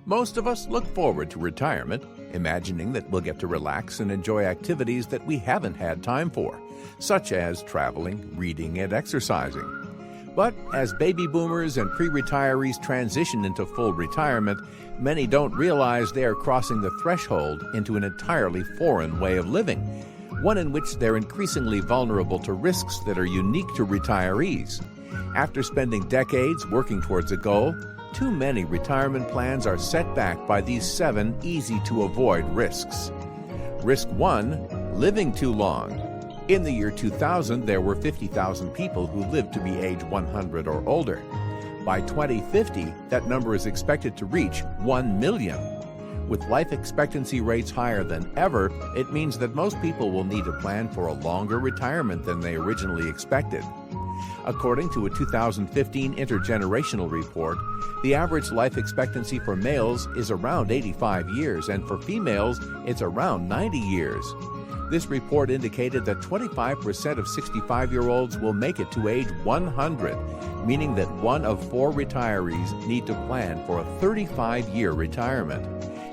Most of us look forward to retirement, imagining that we'll get to relax and enjoy activities that we haven't had time for, such as traveling, reading, and exercising. But as baby boomers and pre-retirees transition into full retirement, many don't realize they are crossing the threshold into an entirely foreign way of living, one in which they're increasingly vulnerable to risks that are unique to retirees. After spending decades working towards a goal, too many retirement plans are set back by these 7 easy-to-avoid risks. Risk 1, living too long. In the year 2000, there were 50,000 people who lived to be age 100 or older. By 2050, that number is expected to reach 1 million. With life expectancy rates higher than ever, it means that most people will need a plan for a longer retirement than they originally expected. According to a 2015 intergenerational report, the average life expectancy for males is around 85 years, and for females, it's around 90 years. This report indicated that 25% of 65-year-olds will make it to age 100, meaning that 1 of 4 retirees need to plan for a 35-year retirement.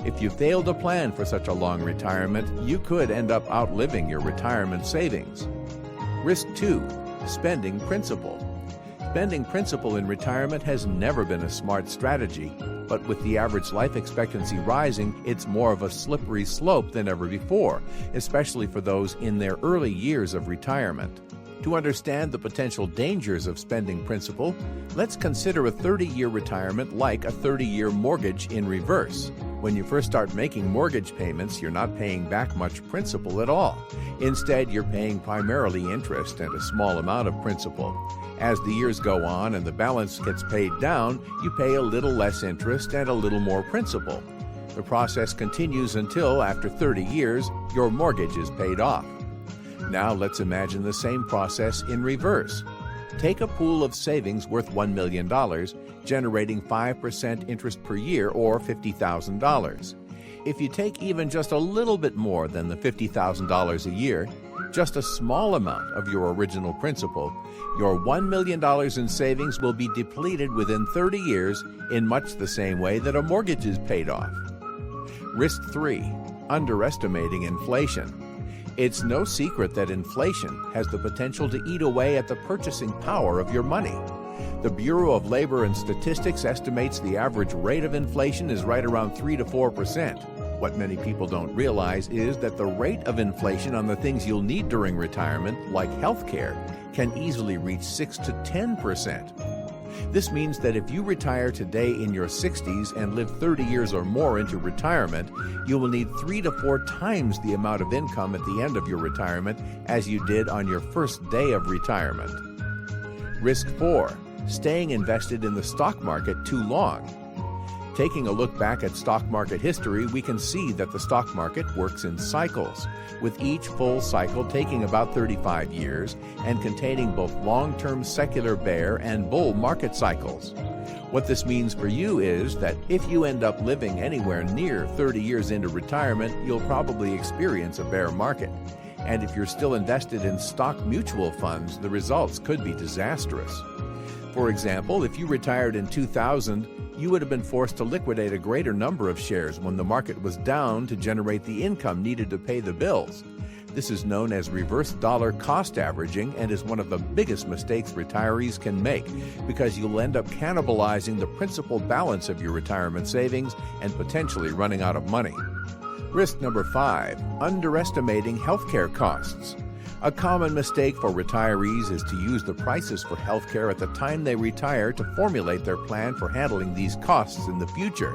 If you fail to plan for such a long retirement, you could end up outliving your retirement savings. Risk 2, spending principal. Spending principal in retirement has never been a smart strategy, but with the average life expectancy rising, it's more of a slippery slope than ever before, especially for those in their early years of retirement. To understand the potential dangers of spending principal, let's consider a 30-year retirement like a 30-year mortgage in reverse. When you first start making mortgage payments, you're not paying back much principal at all. Instead, you're paying primarily interest and a small amount of principal. As the years go on and the balance gets paid down, you pay a little less interest and a little more principal. The process continues until, after 30 years, your mortgage is paid off. Now let's imagine the same process in reverse. Take a pool of savings worth $1 million, generating 5% interest per year, or $50,000. If you take even just a little bit more than the $50,000 a year, just a small amount of your original principal, your $1 million in savings will be depleted within 30 years in much the same way that a mortgage is paid off. Risk 3, underestimating inflation. It's no secret that inflation has the potential to eat away at the purchasing power of your money. The Bureau of Labor and Statistics estimates the average rate of inflation is right around 3 to 4%. What many people don't realize is that the rate of inflation on the things you'll need during retirement, like health care, can easily reach 6 to 10%. This means that if you retire today in your 60s and live 30 years or more into retirement, you will need 3 to 4 times the amount of income at the end of your retirement as you did on your first day of retirement. Risk 4, staying invested in the stock market too long. Taking a look back at stock market history, we can see that the stock market works in cycles, with each full cycle taking about 35 years and containing both long-term secular bear and bull market cycles. What this means for you is that if you end up living anywhere near 30 years into retirement, you'll probably experience a bear market. And if you're still invested in stock mutual funds, the results could be disastrous. For example, if you retired in 2000, you would have been forced to liquidate a greater number of shares when the market was down to generate the income needed to pay the bills. This is known as reverse dollar cost averaging and is one of the biggest mistakes retirees can make because you'll end up cannibalizing the principal balance of your retirement savings and potentially running out of money. Risk number 5, underestimating healthcare costs. A common mistake for retirees is to use the prices for healthcare at the time they retire to formulate their plan for handling these costs in the future.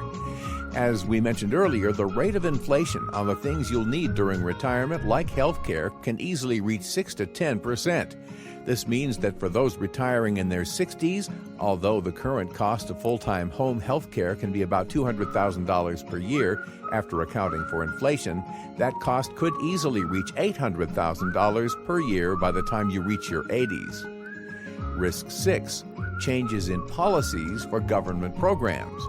As we mentioned earlier, the rate of inflation on the things you'll need during retirement, like healthcare, can easily reach 6 to 10%. This means that for those retiring in their 60s, although the current cost of full-time home health care can be about $200,000 per year after accounting for inflation, that cost could easily reach $800,000 per year by the time you reach your 80s. Risk 6, changes in policies for government programs.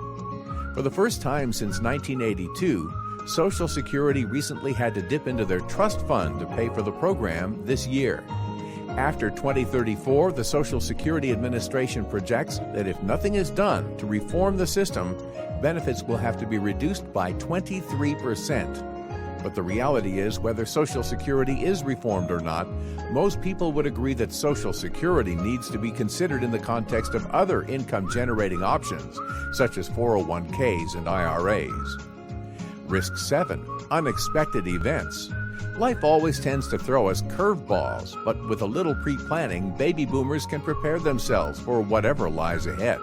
For the first time since 1982, Social Security recently had to dip into their trust fund to pay for the program this year. After 2034, the Social Security Administration projects that if nothing is done to reform the system, benefits will have to be reduced by 23%. But the reality is, whether Social Security is reformed or not, most people would agree that Social Security needs to be considered in the context of other income-generating options, such as 401ks and IRAs. Risk 7. Unexpected events. Life always tends to throw us curveballs, but with a little pre-planning, baby boomers can prepare themselves for whatever lies ahead.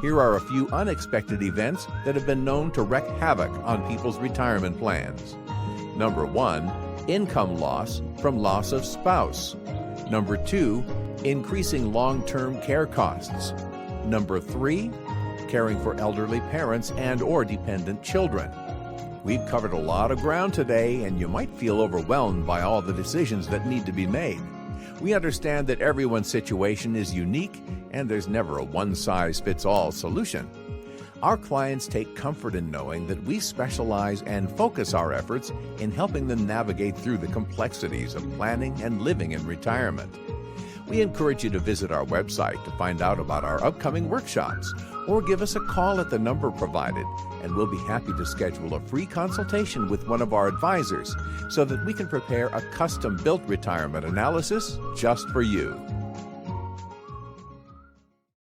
Here are a few unexpected events that have been known to wreak havoc on people's retirement plans. Number 1, income loss from loss of spouse. Number 2, increasing long-term care costs. Number 3, caring for elderly parents and/or dependent children. We've covered a lot of ground today, and you might feel overwhelmed by all the decisions that need to be made. We understand that everyone's situation is unique, and there's never a one-size-fits-all solution. Our clients take comfort in knowing that we specialize and focus our efforts in helping them navigate through the complexities of planning and living in retirement. We encourage you to visit our website to find out about our upcoming workshops, or give us a call at the number provided, and we'll be happy to schedule a free consultation with one of our advisors so that we can prepare a custom-built retirement analysis just for you.